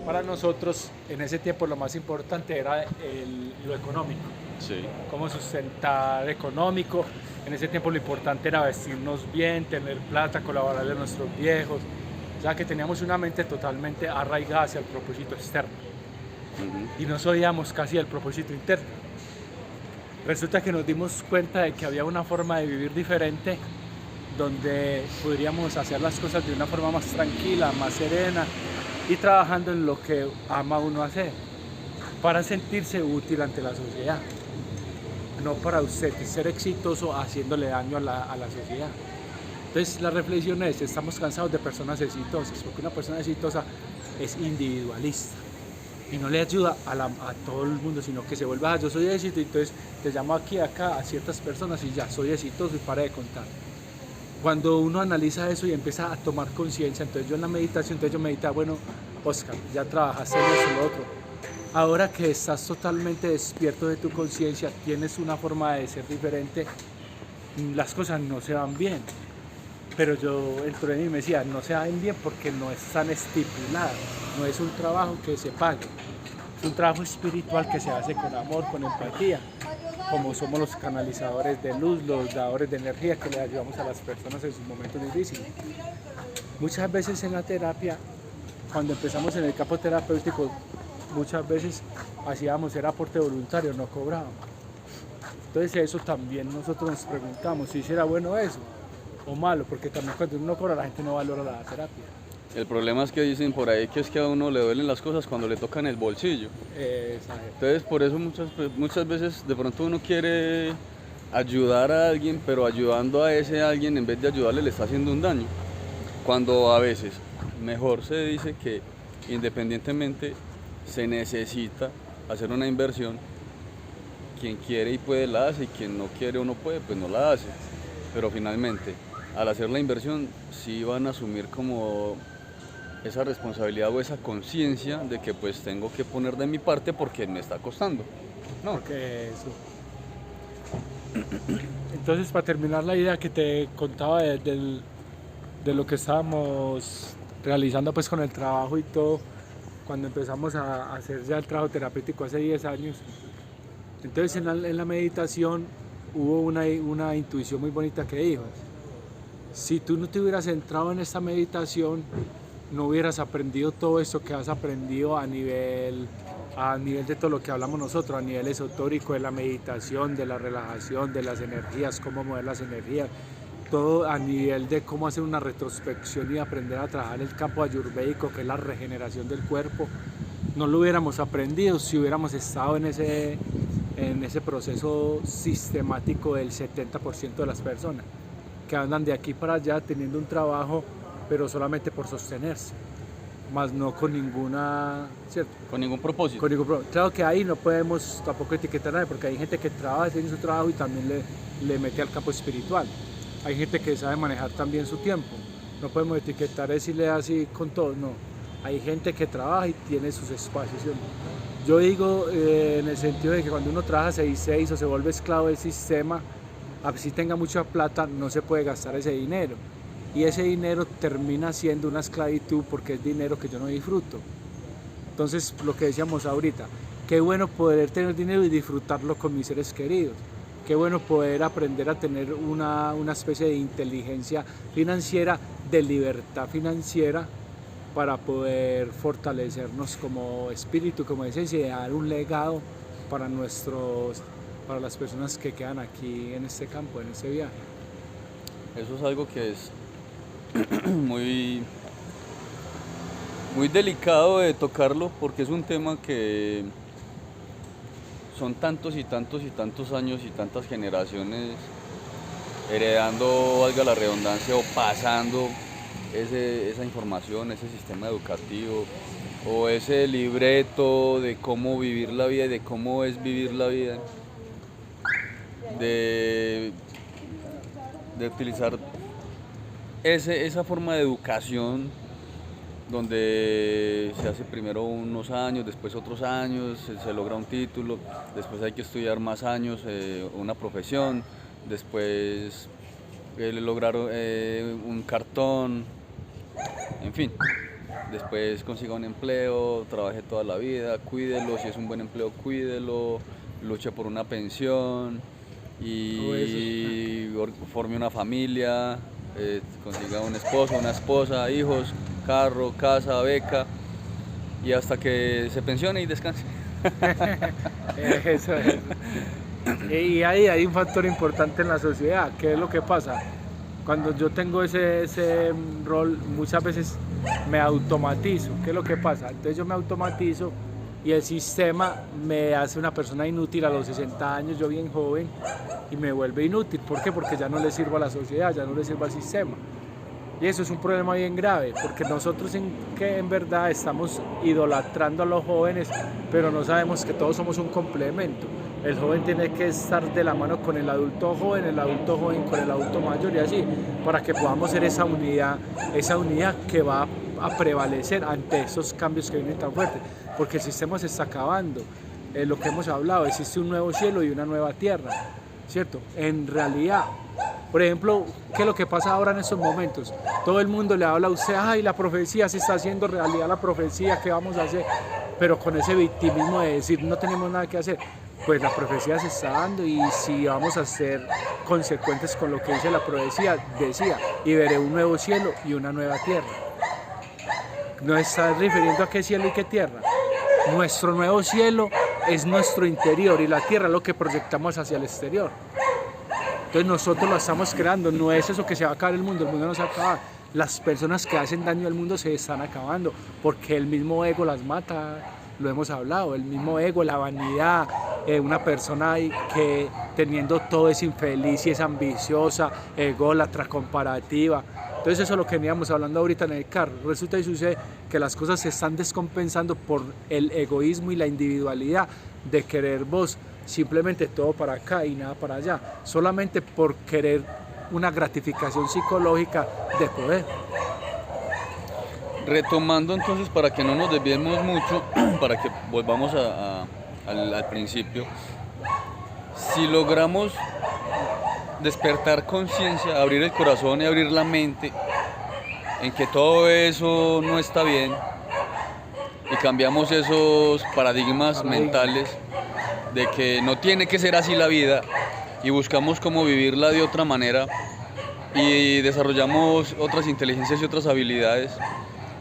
Para nosotros, en ese tiempo, lo más importante era lo económico. Sí. Cómo sustentar económico. En ese tiempo lo importante era vestirnos bien, tener plata, colaborarle a nuestros viejos. O sea que teníamos una mente totalmente arraigada hacia el propósito externo. Y no sabíamos casi el propósito interno. Resulta que nos dimos cuenta de que había una forma de vivir diferente donde podríamos hacer las cosas de una forma más tranquila, más serena y trabajando en lo que ama uno hacer para sentirse útil ante la sociedad, no para usted ser exitoso haciéndole daño a la sociedad. Entonces la reflexión es, estamos cansados de personas exitosas, porque una persona exitosa es individualista y no le ayuda a todo el mundo, sino que se vuelve, yo soy éxito, entonces te llamo aquí, acá, a ciertas personas y ya, soy exitoso y para de contar. Cuando uno analiza eso y empieza a tomar conciencia, entonces yo en la meditación, entonces yo meditaba, bueno, Oscar, ya trabajaste en eso y lo otro. Ahora que estás totalmente despierto de tu conciencia, tienes una forma de ser diferente, las cosas no se van bien. Pero yo dentro de mí me decía, no se van bien porque no están estipuladas, no es un trabajo que se pague, es un trabajo espiritual que se hace con amor, con empatía, como somos los canalizadores de luz, los dadores de energía que le ayudamos a las personas en sus momentos difíciles. Muchas veces en la terapia, cuando empezamos en el campo terapéutico, muchas veces hacíamos era aporte voluntario, no cobrábamos. Entonces eso también nosotros nos preguntamos si era bueno eso o malo, porque también cuando uno cobra la gente no valora la terapia. El problema es que dicen por ahí que es que a uno le duelen las cosas cuando le tocan el bolsillo. Entonces por eso muchas veces de pronto uno quiere ayudar a alguien, pero ayudando a ese alguien en vez de ayudarle le está haciendo un daño. Cuando a veces mejor se dice que independientemente se necesita hacer una inversión, quien quiere y puede la hace y quien no quiere o no puede pues no la hace. Pero finalmente al hacer la inversión sí van a asumir como esa responsabilidad o esa conciencia de que pues tengo que poner de mi parte porque me está costando, ¿no? Porque eso. Entonces, para terminar la idea que te contaba de lo que estábamos realizando pues con el trabajo y todo, cuando empezamos a hacer ya el trabajo terapéutico hace 10 años, entonces en la meditación hubo una intuición muy bonita que dijo, si tú no te hubieras centrado en esta meditación, no hubieras aprendido todo esto que has aprendido a nivel de todo lo que hablamos nosotros, a nivel esotérico, de la meditación, de la relajación, de las energías, cómo mover las energías, todo a nivel de cómo hacer una retrospección y aprender a trabajar el campo ayurvédico, que es la regeneración del cuerpo. No lo hubiéramos aprendido si hubiéramos estado en ese proceso sistemático del 70% de las personas que andan de aquí para allá teniendo un trabajo, pero solamente por sostenerse, más no con ninguna, ¿cierto? Con ningún propósito. Claro que ahí no podemos tampoco etiquetar a nadie, porque hay gente que trabaja, tiene su trabajo y también le mete al campo espiritual. Hay gente que sabe manejar también su tiempo. No podemos etiquetar, decirle así con todo, no. Hay gente que trabaja y tiene sus espacios. Yo digo en el sentido de que cuando uno trabaja 6-6 o se vuelve esclavo del sistema, así tenga mucha plata, no se puede gastar ese dinero. Y ese dinero termina siendo una esclavitud porque es dinero que yo no disfruto. Entonces, lo que decíamos ahorita, qué bueno poder tener dinero y disfrutarlo con mis seres queridos. Qué bueno poder aprender a tener una especie de inteligencia financiera, de libertad financiera, para poder fortalecernos como espíritu, como esencia y dar un legado para las personas que quedan aquí en este campo, en este viaje. Eso es algo que es muy, muy delicado de tocarlo porque es un tema que son tantos y tantos y tantos años y tantas generaciones heredando, valga la redundancia, o pasando esa información, ese sistema educativo o ese libreto de cómo vivir la vida y de cómo es vivir la vida, de utilizar esa forma de educación donde se hace primero unos años, después otros años, se logra un título, después hay que estudiar más años, una profesión, después lograr un cartón, en fin. después consiga un empleo, trabaje toda la vida, cuídelo, si es un buen empleo, cuídelo, luche por una pensión y forme una familia, consiga un esposo, una esposa, hijos, carro, casa, beca y hasta que se pensione y descanse. Eso. Y ahí hay un factor importante en la sociedad. ¿Qué es lo que pasa? Cuando yo tengo ese rol, muchas veces me automatizo. ¿Qué es lo que pasa? Entonces yo me automatizo y el sistema me hace una persona inútil a los 60 años, yo bien joven, y me vuelve inútil. ¿Por qué? Porque ya no le sirvo a la sociedad, ya no le sirvo al sistema. Y eso es un problema bien grave, porque nosotros en verdad estamos idolatrando a los jóvenes, pero no sabemos que todos somos un complemento. El joven tiene que estar de la mano con el adulto joven con el adulto mayor y así, para que podamos ser esa unidad que va a prevalecer ante esos cambios que vienen tan fuertes, porque el sistema se está acabando. Lo que hemos hablado, existe un nuevo cielo y una nueva tierra, ¿cierto? En realidad, por ejemplo, ¿qué es lo que pasa ahora en estos momentos? Todo el mundo le habla a usted, ay, la profecía se está haciendo realidad, la profecía, ¿qué vamos a hacer? Pero con ese victimismo de decir, no tenemos nada que hacer. Pues la profecía se está dando y si vamos a ser consecuentes con lo que dice la profecía, decía, y veré un nuevo cielo y una nueva tierra. ¿No está refiriendo a qué cielo y qué tierra? Nuestro nuevo cielo es nuestro interior y la tierra es lo que proyectamos hacia el exterior. Entonces nosotros lo estamos creando, no es eso que se va a acabar el mundo no se va a acabar. Las personas que hacen daño al mundo se están acabando porque el mismo ego las mata, lo hemos hablado, el mismo ego, la vanidad, una persona que teniendo todo es infeliz y es ambiciosa, ególatra, comparativa. Entonces eso es lo que veníamos hablando ahorita en el carro. Resulta y sucede que las cosas se están descompensando por el egoísmo y la individualidad de querer vos simplemente todo para acá y nada para allá, solamente por querer una gratificación psicológica de poder. Retomando entonces, para que no nos desviemos mucho, para que volvamos al principio, si logramos despertar conciencia, abrir el corazón y abrir la mente en que todo eso no está bien y cambiamos esos paradigmas mentales de que no tiene que ser así la vida y buscamos cómo vivirla de otra manera y desarrollamos otras inteligencias y otras habilidades,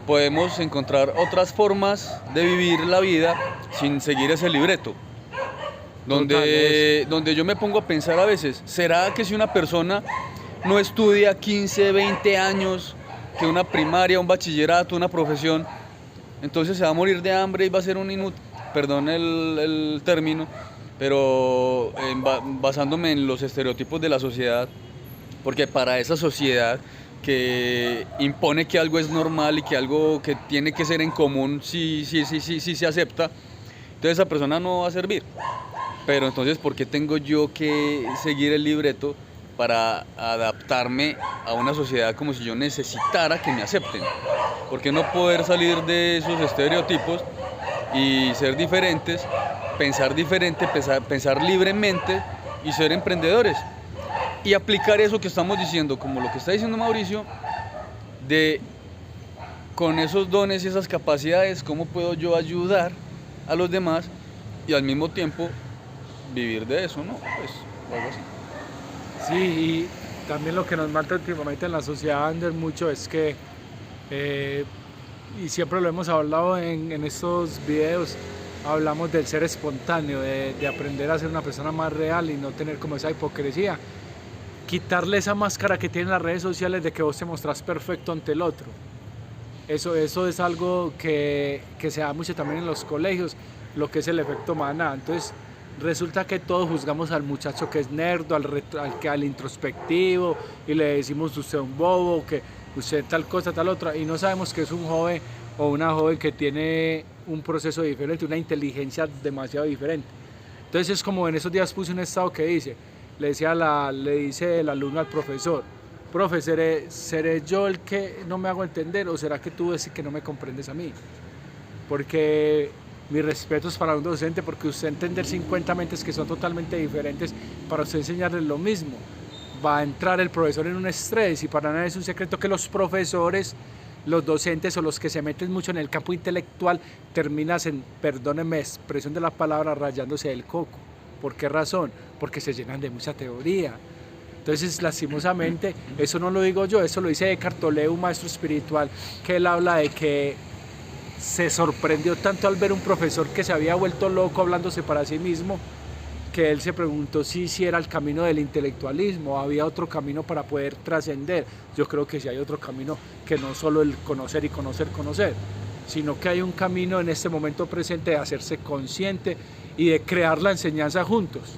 podemos encontrar otras formas de vivir la vida sin seguir ese libreto. Donde yo me pongo a pensar a veces, ¿será que si una persona no estudia 15, 20 años, que una primaria, un bachillerato, una profesión, entonces se va a morir de hambre y va a ser un inútil? Perdón el término, pero basándome en los estereotipos de la sociedad, porque para esa sociedad que impone que algo es normal y que algo que tiene que ser en común sí se acepta, entonces esa persona no va a servir. Pero entonces, ¿por qué tengo yo que seguir el libreto para adaptarme a una sociedad como si yo necesitara que me acepten? ¿Por qué no poder salir de esos estereotipos y ser diferentes, pensar diferente, pensar libremente y ser emprendedores? Y aplicar eso que estamos diciendo, como lo que está diciendo Mauricio, de con esos dones y esas capacidades, cómo puedo yo ayudar a los demás y al mismo tiempo vivir de eso, ¿no? Pues algo así. Sí, y también lo que nos mata últimamente en la sociedad, Ander, mucho es que, y siempre lo hemos hablado en estos videos, hablamos del ser espontáneo, de aprender a ser una persona más real y no tener como esa hipocresía. Quitarle esa máscara que tienen las redes sociales de que vos te mostrás perfecto ante el otro. Eso es algo que se da mucho también en los colegios, lo que es el efecto maná. Entonces resulta que todos juzgamos al muchacho que es nerdo, al introspectivo, y le decimos usted es un bobo, que usted tal cosa, tal otra, y no sabemos que es un joven o una joven que tiene un proceso diferente, una inteligencia demasiado diferente. Entonces es como en esos días puse un estado que dice, le dice el alumno al profesor, profe, ¿seré yo el que no me hago entender o será que tú ves que no me comprendes a mí? Porque mis respetos para un docente, porque usted entender 50 mentes que son totalmente diferentes, para usted enseñarles lo mismo, va a entrar el profesor en un estrés, y para nada es un secreto que los profesores los docentes o los que se meten mucho en el campo intelectual terminan, perdónenme expresión de la palabra, rayándose del coco. ¿Por qué razón? Porque se llenan de mucha teoría. Entonces, lastimosamente, eso no lo digo yo, eso lo dice Eckhart Tolle, un maestro espiritual, que él habla de que se sorprendió tanto al ver un profesor que se había vuelto loco hablándose para sí mismo, que él se preguntó si era el camino del intelectualismo, había otro camino para poder trascender. Yo creo que sí hay otro camino, que no solo el conocer y conocer, sino que hay un camino en este momento presente de hacerse consciente y de crear la enseñanza juntos.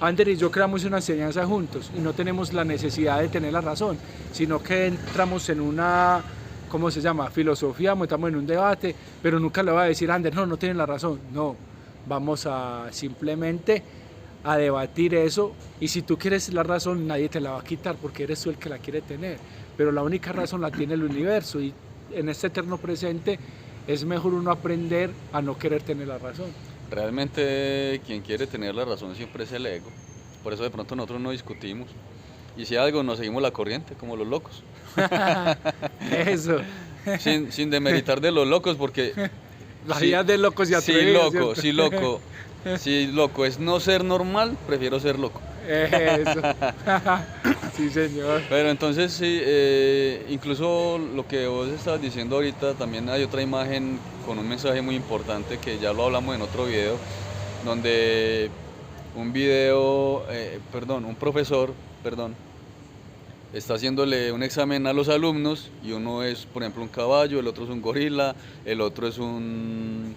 Ander y yo creamos una enseñanza juntos y no tenemos la necesidad de tener la razón, sino que entramos en una, ¿cómo se llama?, filosofía, estamos en un debate, pero nunca le va a decir, Ander, no tienen la razón. No, vamos a simplemente a debatir eso, y si tú quieres la razón, nadie te la va a quitar porque eres tú el que la quiere tener, pero la única razón la tiene el universo, y en este eterno presente es mejor uno aprender a no querer tener la razón. Realmente quien quiere tener la razón siempre es el ego, por eso de pronto nosotros no discutimos, y si algo nos seguimos la corriente, como los locos. Eso. Sin demeritar de los locos, porque... La vida de locos y atrevidos. Si loco es no ser normal, prefiero ser loco. Eso. Sí, señor. Pero entonces sí, incluso lo que vos estabas diciendo ahorita, también hay otra imagen con un mensaje muy importante que ya lo hablamos en otro video, donde un profesor está haciéndole un examen a los alumnos, y uno es, por ejemplo, un caballo, el otro es un gorila, el otro es un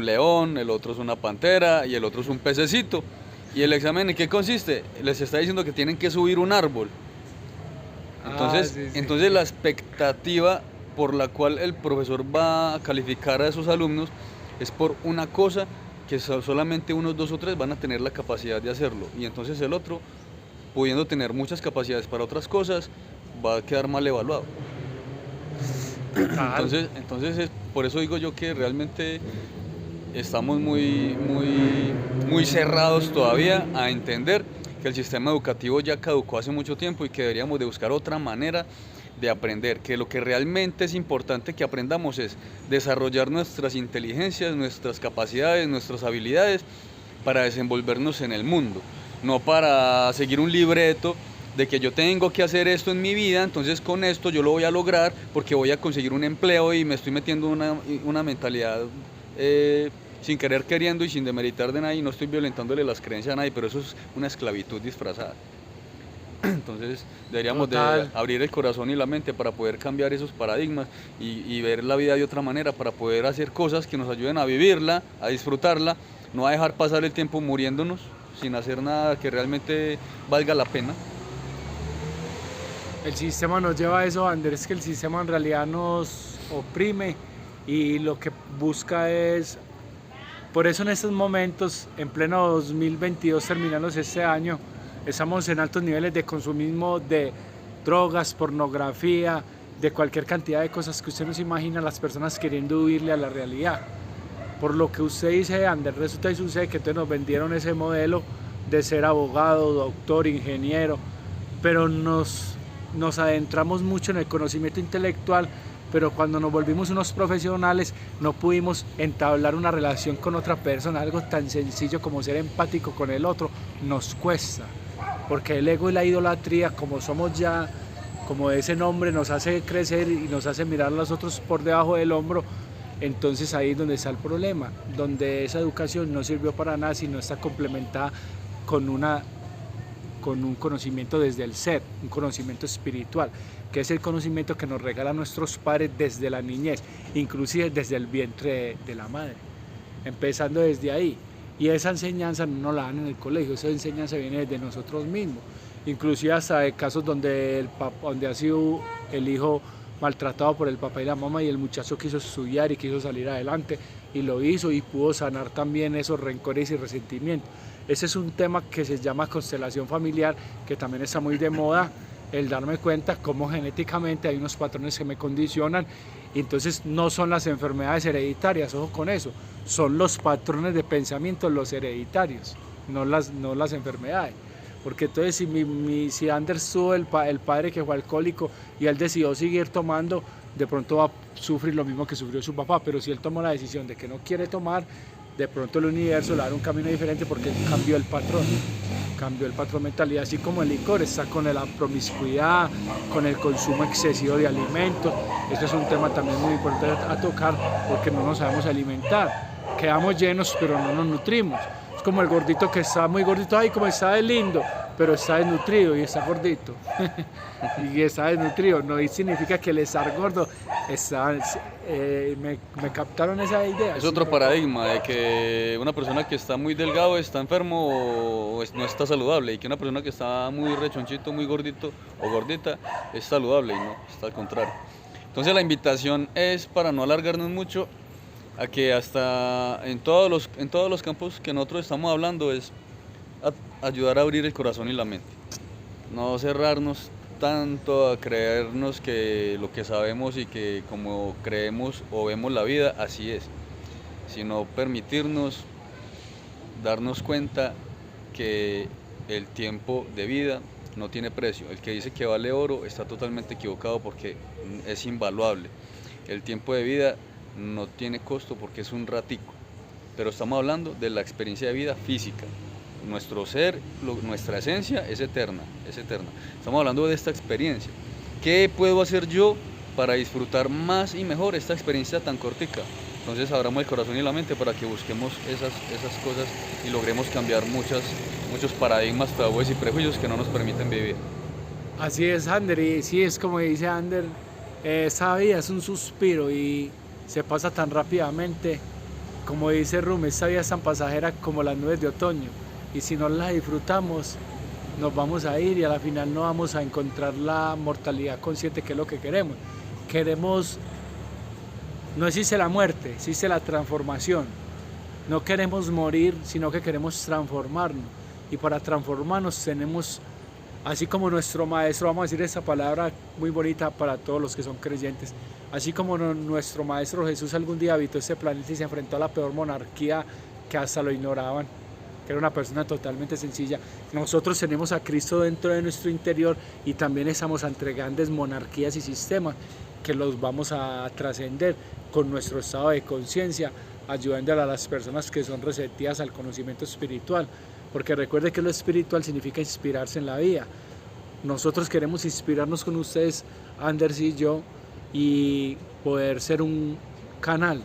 león, el otro es una pantera y el otro es un pececito. ¿Y el examen en qué consiste? Les está diciendo que tienen que subir un árbol. Entonces la expectativa por la cual el profesor va a calificar a esos alumnos es por una cosa que solamente unos 2 o 3 van a tener la capacidad de hacerlo, y entonces el otro, pudiendo tener muchas capacidades para otras cosas, va a quedar mal evaluado. Entonces por eso digo yo que realmente estamos muy cerrados todavía a entender que el sistema educativo ya caducó hace mucho tiempo y que deberíamos de buscar otra manera de aprender, que lo que realmente es importante que aprendamos es desarrollar nuestras inteligencias, nuestras capacidades, nuestras habilidades para desenvolvernos en el mundo, no para seguir un libreto de que yo tengo que hacer esto en mi vida, entonces con esto yo lo voy a lograr porque voy a conseguir un empleo, y me estoy metiendo una mentalidad sin querer queriendo y sin demeritar de nadie, y no estoy violentándole las creencias a nadie, pero eso es una esclavitud disfrazada. Entonces deberíamos de abrir el corazón y la mente para poder cambiar esos paradigmas y ver la vida de otra manera, para poder hacer cosas que nos ayuden a vivirla, a disfrutarla, no a dejar pasar el tiempo muriéndonos sin hacer nada que realmente valga la pena. El sistema nos lleva a eso, Ander, es que el sistema en realidad nos oprime, y lo que busca es, por eso en estos momentos, en pleno 2022, terminándose este año, estamos en altos niveles de consumismo de drogas, pornografía, de cualquier cantidad de cosas que usted no se imagina, las personas queriendo huirle a la realidad. Por lo que usted dice, Ander, resulta y sucede que entonces nos vendieron ese modelo de ser abogado, doctor, ingeniero, pero nos adentramos mucho en el conocimiento intelectual, pero cuando nos volvimos unos profesionales no pudimos entablar una relación con otra persona. Algo tan sencillo como ser empático con el otro nos cuesta, porque el ego y la idolatría, como somos ya, como ese nombre, nos hace crecer y nos hace mirar a los otros por debajo del hombro. Entonces ahí es donde está el problema, donde esa educación no sirvió para nada si no está complementada con un conocimiento desde el ser, un conocimiento espiritual, que es el conocimiento que nos regalan nuestros padres desde la niñez, inclusive desde el vientre de la madre, empezando desde ahí. Y esa enseñanza no nos la dan en el colegio, esa enseñanza viene desde nosotros mismos, inclusive hasta de casos donde ha sido el hijo maltratado por el papá y la mamá, y el muchacho quiso estudiar y quiso salir adelante, y lo hizo y pudo sanar también esos rencores y resentimientos. Ese es un tema que se llama constelación familiar, que también está muy de moda, el darme cuenta cómo genéticamente hay unos patrones que me condicionan, y entonces no son las enfermedades hereditarias, ojo con eso, son los patrones de pensamiento los hereditarios, no las enfermedades. Porque entonces si Anders tuvo el padre que fue alcohólico y él decidió seguir tomando, de pronto va a sufrir lo mismo que sufrió su papá, pero si él tomó la decisión de que no quiere tomar, de pronto el universo le va a dar un camino diferente porque cambió el patrón mental. Y así como el licor está con la promiscuidad, con el consumo excesivo de alimentos, esto es un tema también muy importante a tocar porque no nos sabemos alimentar, quedamos llenos pero no nos nutrimos. Es como el gordito que está muy gordito, ay como está de lindo, pero está desnutrido y está gordito. Y está desnutrido, no significa que el estar gordo está... me captaron esa idea. Es otro paradigma de que una persona que está muy delgado está enfermo o no está saludable, y que una persona que está muy rechonchito, muy gordito o gordita es saludable, y no, está al contrario. Entonces la invitación es, para no alargarnos mucho, a que hasta en todos los campos que nosotros estamos hablando, es ayudar a abrir el corazón y la mente. No cerrarnos tanto a creernos que lo que sabemos y que como creemos o vemos la vida, así es, sino permitirnos darnos cuenta que el tiempo de vida no tiene precio. El que dice que vale oro está totalmente equivocado porque es invaluable. El tiempo de vida no tiene costo porque es un ratico, pero estamos hablando de la experiencia de vida física. Nuestro ser, nuestra esencia es eterna, es eterna. Estamos hablando de esta experiencia. ¿Qué puedo hacer yo para disfrutar más y mejor esta experiencia tan cortica? Entonces abramos el corazón y la mente para que busquemos esas cosas y logremos cambiar muchos paradigmas, tabúes y prejuicios que no nos permiten vivir. Así es, Ander, y sí, es como dice Ander, esa vida es un suspiro y se pasa tan rápidamente. Como dice Rum, esta vida es tan pasajera como las nubes de otoño, y si no la disfrutamos nos vamos a ir y a la final no vamos a encontrar la mortalidad consciente, que es lo que queremos. No existe la muerte, existe la transformación. No queremos morir, sino que queremos transformarnos, y para transformarnos tenemos, así como nuestro maestro, vamos a decir esta palabra muy bonita para todos los que son creyentes, así como nuestro maestro Jesús algún día habitó este planeta y se enfrentó a la peor monarquía que hasta lo ignoraban, que era una persona totalmente sencilla, nosotros tenemos a Cristo dentro de nuestro interior y también estamos ante grandes monarquías y sistemas que los vamos a trascender con nuestro estado de conciencia, ayudándole a las personas que son receptivas al conocimiento espiritual, porque recuerde que lo espiritual significa inspirarse en la vida. Nosotros queremos inspirarnos con ustedes, Anders y yo, y poder ser un canal,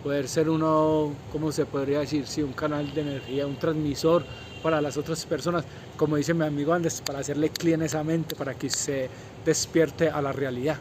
poder ser uno, ¿cómo se podría decir? Sí, un canal de energía, un transmisor para las otras personas, como dice mi amigo Anders, para hacerle clic en esa mente, para que se despierte a la realidad.